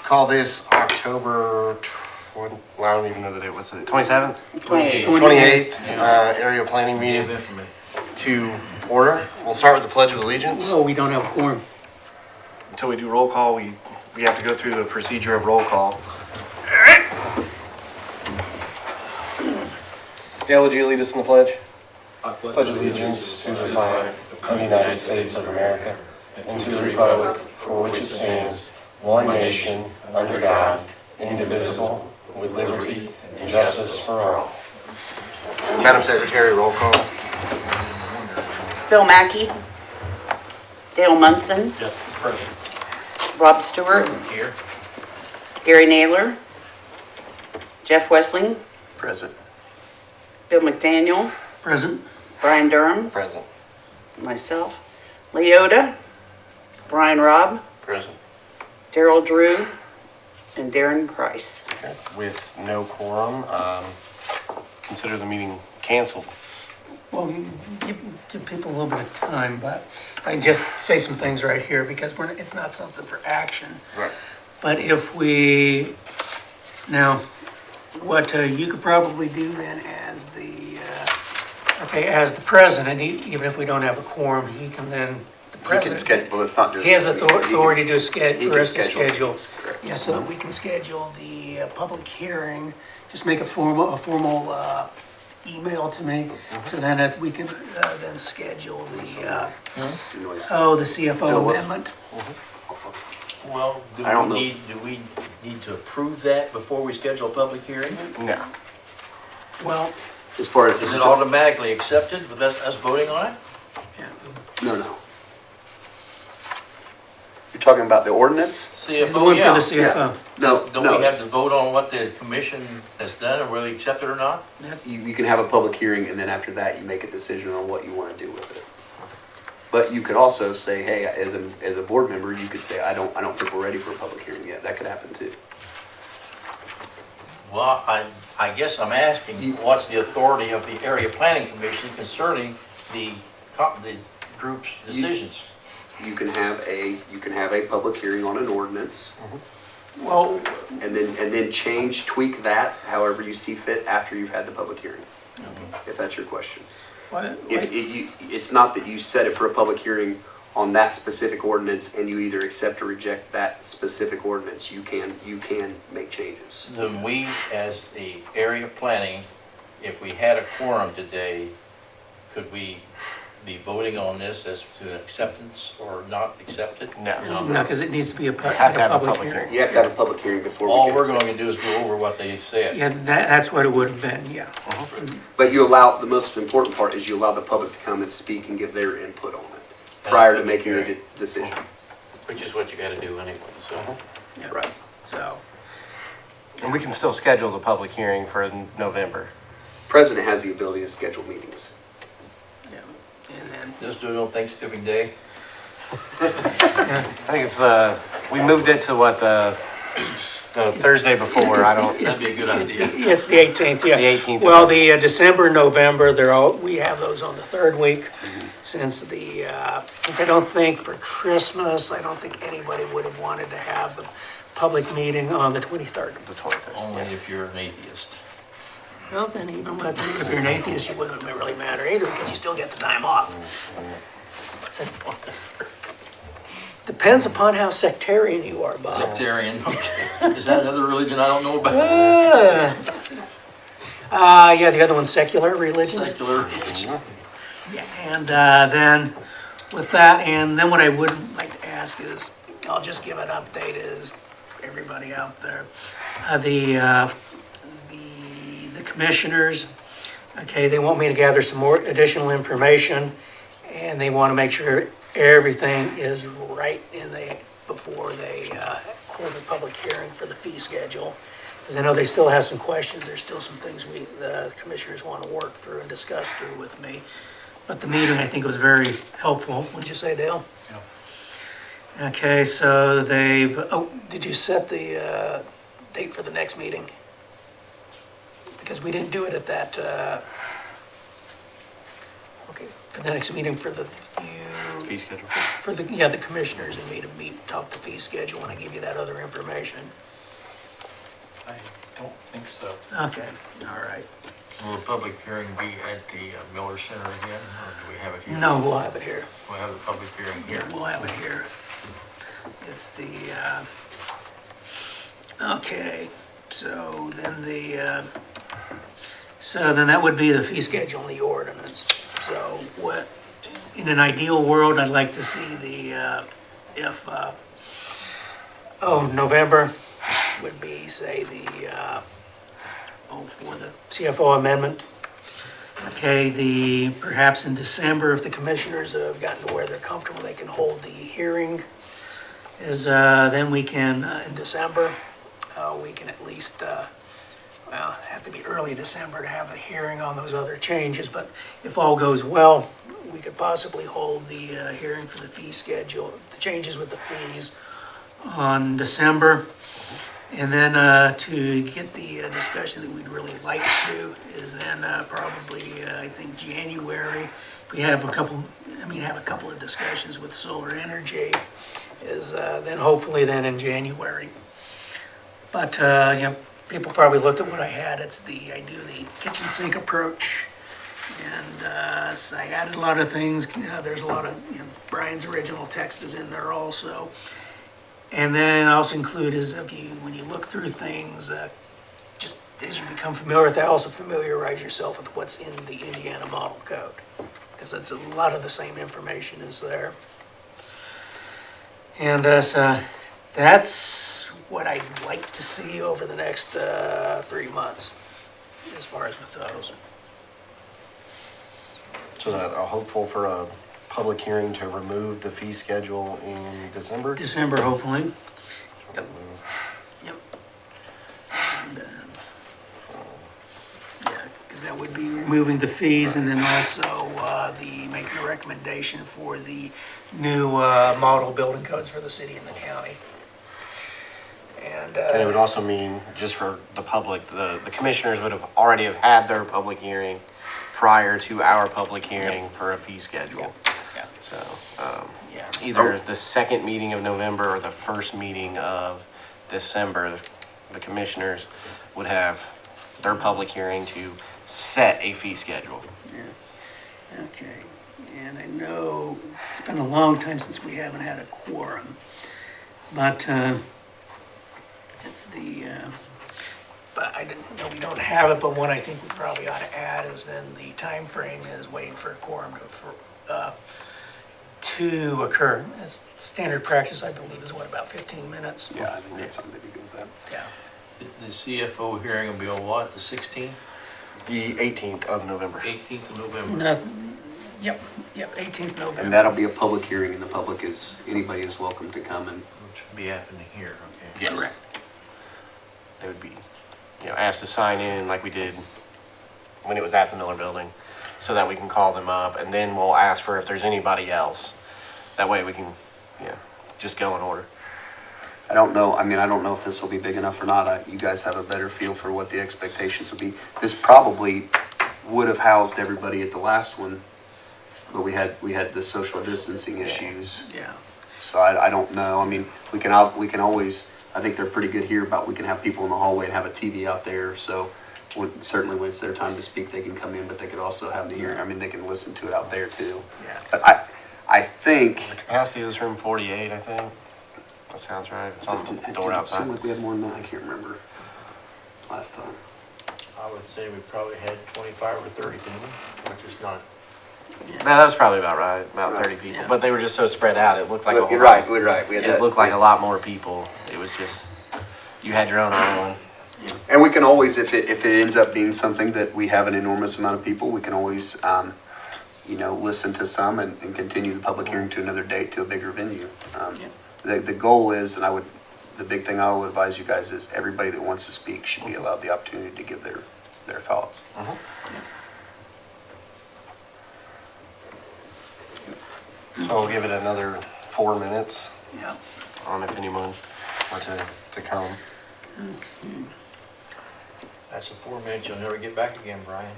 call this October, I don't even know the date, what's it, 27th? 28th. Area planning meeting to order. We'll start with the Pledge of Allegiance. Oh, we don't have a quorum. Until we do roll call, we have to go through the procedure of roll call. Dale, would you lead us in the pledge? I pledge allegiance to the flag of the United States of America and to the republic for which it stands, one nation, under God, indivisible, with liberty and justice for all. Madam Secretary, roll call. Bill Mackey. Dale Munson. Yes, present. Rob Stewart. Here. Gary Naylor. Jeff Wessling. Present. Bill McDaniel. Present. Brian Durham. Present. Myself. Leota. Brian Robb. Present. Daryl Drew. And Darren Price. Okay. With no quorum, consider the meeting canceled. Well, give people a little bit of time, but if I can just say some things right here, because it's not something for action. Right. But if we, now, what you could probably do then as the president, even if we don't have a quorum, he can then, the He can president. schedule, well, it's not doing. He has authority to schedule, for us to schedule. meetings, correct. Yeah, so that we can schedule the public hearing, just make a formal email to me, so then that we can then schedule the CFO Bill, let's- amendment. Well, do I don't we need to approve that before we schedule a public hearing? No. Well, As far as. Is it automatically accepted with us voting on it? yeah, No. You're talking about the ordinance? the CFO, one for yeah. the CFO. No, Don't we have to vote on what the commission has done, or whether we accept it or not? You can have a public hearing and then after that you make a decision on what you want to do with it. But you could also say, hey, as a board member, you could say, I don't think we're ready for a public hearing yet. That could happen too. Well, I guess I'm asking, what's the authority of the area planning commission concerning the group's decisions? You can have a public hearing on an ordinance Well, and then tweak that however you see fit after you've had the public hearing. If that's your question. It's not that you set it for a public hearing on that specific ordinance and you either accept or reject that specific ordinance. You can make changes. Then we, as the area planning, if we had a quorum today, could we be voting on this as to acceptance or not accepted? No. no, because it needs to be a Have to have a public public hearing. You have to have a public hearing before. All we can we're accept. going to do is go over what they said. Yeah, that's what it would have been, yeah. But you allow, the most important part is you allow the public to come and speak and give their input on it prior to making a decision. Which is what you got to do anyway, so. Yeah. Right. So, And we can still schedule the public hearing for November. President has the ability to schedule meetings. yeah, and then, Just do it on Thanksgiving Day. I think it's we moved it to what, the Thursday before, I don't. That'd be a good idea. it's the 18th, yeah. The 18th. Well, the December, November, we have those on the third week. Since I don't think for Christmas, I don't think anybody would have wanted to have the public meeting on the 23rd. The 23rd. Only if you're an atheist. Well, then even if you're an atheist, it wouldn't really matter either, because you still get the time off. Depends upon how sectarian you are, Bob. Sectarian, okay. Is that another religion I don't know about? Yeah, the other one's secular religions. Secular. Yeah, and then with that, and then what I would like to ask is, I'll just give an update, is everybody out there, the commissioners, okay, they want me to gather some more additional information, and they want to make sure everything is right before they hold a public hearing for the fee schedule. Because I know they still have some questions. There's still some things the commissioners want to work through and discuss through with me. But the meeting, I think, was very helpful. What'd you say, Dale? Yeah. Okay, so did you set the date for the next meeting? Because we didn't do it at that, Okay, for the next meeting for the, Fee schedule. for the, yeah, the commissioners and me to meet, talk the fee schedule when I give you that other information. I don't think so. Okay, all right. Will the public hearing be at the Miller Center again, or do we have it here? No, we'll have it here. We'll have the public hearing here. Yeah, we'll have it here. It's the, okay, so then so then that would be the fee schedule and the ordinance. So what, in an ideal world, I'd like to see the, November would be, say, for the CFO amendment. Okay, perhaps in December, if the commissioners have gotten to where they're comfortable, they can hold the hearing. Then we can, in December, we can at least, have to be early December to have the hearing on those other changes, but if all goes well, we could possibly hold the hearing for the fee schedule, the changes with the fees on December. And then to get the discussion that we'd really like to is then probably, I think, January. We have a couple of discussions with solar energy, is then hopefully then in January. But, people probably looked at what I had. I do the kitchen sink approach. And so I added a lot of things. There's a lot of, Brian's original text is in there also. And then I also include when you look through things, just as you become familiar with that, also familiarize yourself with what's in the Indiana Model Code. Because it's a lot of the same information is there. And so that's what I'd like to see over the next 3 months, as far as with those. So that are hopeful for a public hearing to remove the fee schedule in December? December, hopefully. Yep. And, yeah, because that would be removing the fees and then also making a recommendation for the new model building codes for the city and the county. And And it would also mean, just for the public, the commissioners would have already have had their public hearing prior to our public hearing for a fee schedule. Yeah. So, Yeah. either the second meeting of November or the first meeting of December, the commissioners would have their public hearing to set a fee schedule. Yeah, okay. And I know it's been a long time since we haven't had a quorum, but but I didn't know we don't have it, but one I think we probably ought to add is then the time frame is waiting for a quorum to occur. As standard practice, I believe, is what, about 15 minutes? Yeah, I think that's something to do with that. Yeah. The CFO hearing will be on what, the 16th, The 18th of November. 18th of November? Nothing, yep, 18th November. And that'll be a public hearing, and the public anybody is welcome to come and. Which will be happening here, okay? Yes. Correct. They would be, asked to sign in like we did when it was at the Miller Building, so that we can call them up, and then we'll ask for if there's anybody else. That way we can, just go in order. I don't know if this will be big enough or not. You guys have a better feel for what the expectations would be. This probably would have housed everybody at the last one, but we had the social distancing issues. Yeah. So I don't know. I mean, we can always, I think they're pretty good here about we can have people in the hallway and have a TV out there. So certainly when it's their time to speak, they can come in, but they could also have the hearing. I mean, they can listen to it out there too. Yeah. But I think. The capacity of this room, 48, I think. That sounds right. It's on the door It outside. seemed like we had more than that. I can't remember last time. I would say we probably had 25 or 30 people, which is not, No, that was probably about right, about 30 Yeah. people. But they were just so spread out, it looked like a whole You're lot. right. We had It that. looked like a lot more people. It was just, you had your own island. And we can always, if it ends up being something that we have an enormous amount of people, we can always, listen to some and continue the public hearing to another date to a bigger venue. The goal is, the big thing I would advise you guys is everybody that wants to speak should be allowed the opportunity to give their thoughts. So I'll give it another 4 minutes Yeah. on if anyone were to come. that's a 4 minutes you'll never get back again, Brian.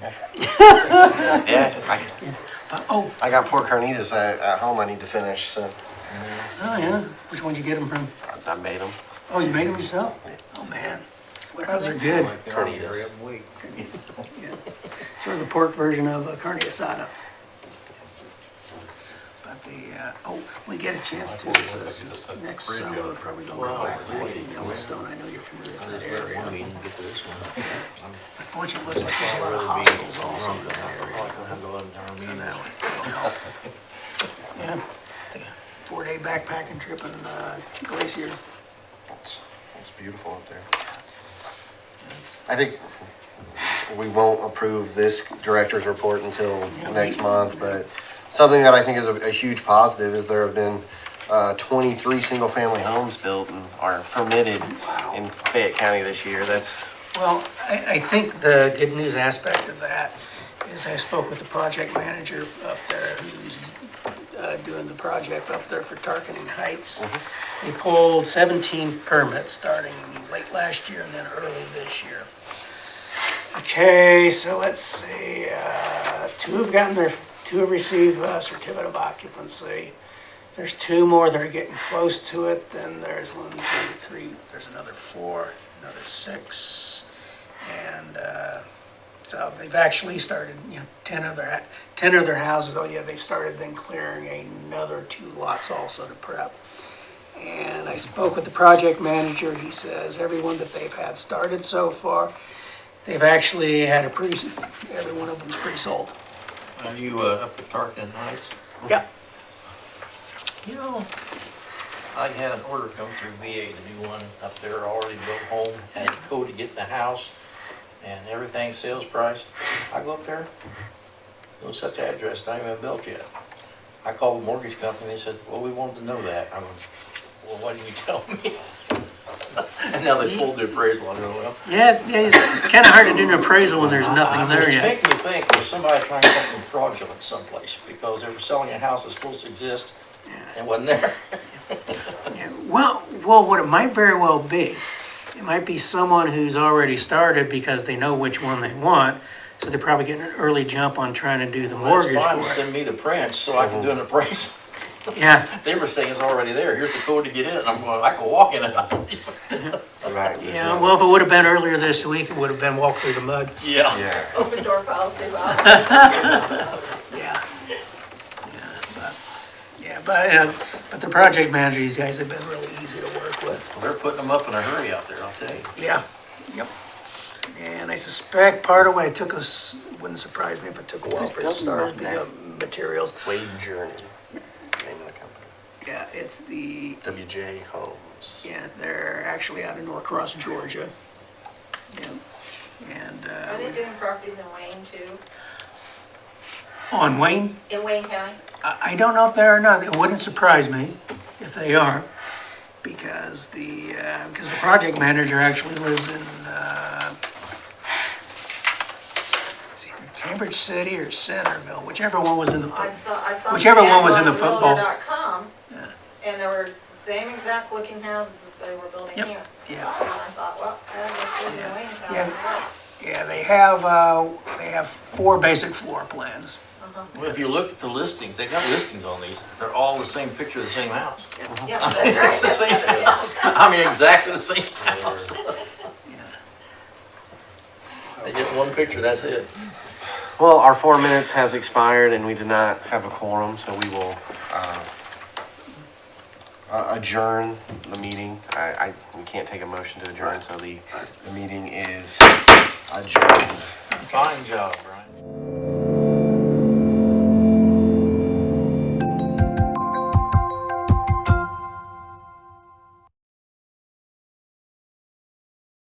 Yeah, Oh, I got poor carnitas at home I need to finish, so oh yeah, which one'd you get them from? I made them. Oh, you made them yourself? Oh, man, those are good. Carnitas. Yeah. Sort of the pork version of carne asada. But we get a chance to, since next summer, we're probably gonna go back to Yellowstone. I know you're familiar with that area. Unfortunately, it looks like there's a lot of hospitals also in that area. So now, yeah, the 4-day backpacking trip in Glacier. It's beautiful up there. I think we won't approve this director's report until next month, but something that I think is a huge positive is there have been 23 single-family homes built and are permitted in Fayette County this year. That's Well, I think the good news aspect of that is I spoke with the project manager up there who's doing the project up there for Tarkening Heights. They pulled 17 permits starting late last year and then early this year. Okay, so let's see, two have received a certificate of occupancy. There's 2 more that are getting close to it, then there's 1, 2, 3, there's another 4, another 6. And so they've actually started, 10 of their houses, they've started then clearing another 2 lots also to prep. And I spoke with the project manager, he says everyone that they've had started so far, they've actually had every one of them's pre-sold. Are you up at Tarleton Heights? Yeah. You know, I had an order come through VA to do one up there, already built home, had to go to get the house and everything, sales price. I go up there, no such address, not even built yet. I called the mortgage company, they said, well, we wanted to know that. I went, well, why didn't you tell me? And now they pulled the appraisal, I go, well. Yeah, it's kind of hard to do an appraisal when there's nothing there It's yet. making me think there's somebody trying something fraudulent someplace, because they were selling a house that's supposed to exist and wasn't there. Yeah, well, what it might very well be, it might be someone who's already started because they know which one they want, so they're probably getting an early jump on trying to do the mortgage That's fine, for it. send me the prints so I can do an appraisal. Yeah, They were saying it's already there, here's the code to get in, and I'm going, I can walk in it. right. yeah, well, if it would have been earlier this week, it would have been walk through the mud. Yeah. Yeah. Open door policy, Bob. Yeah. But the project manager, these guys have been really easy to work with. They're putting them up in a hurry out there, I'll tell you. Yeah, yep. And I suspect part of what it took us, wouldn't surprise me if it took a while for it to start, the materials. Wade Journey, name of the company. Yeah, it's the, WJ Homes. yeah, they're actually out of Norcross, Georgia. Yeah. And, Are they doing properties in Wayne too? on Wayne, In Wayne County? I don't know if they are or not. It wouldn't surprise me if they are, because the project manager actually lives in, it's either Cambridge City or Centerville, whichever one was in the, I saw. Whichever the one was ads in on the football. Builder.com, Yeah. and there were the same exact looking houses as they were building Yep. here. Yeah. And I thought, well, I guess in Yeah. Wayne County. Yeah. Yeah, they have 4 basic floor plans. Well, if you look at the listings, they got listings on these, they're all the same picture of the same house. Yeah, that's It's the right. same house, I mean, exactly the same house. They get one picture, that's it. Well, our 4 minutes has expired and we did not have a quorum, so we will adjourn the meeting. We can't take a motion to adjourn, so the meeting is adjourned. Fine job, Brian.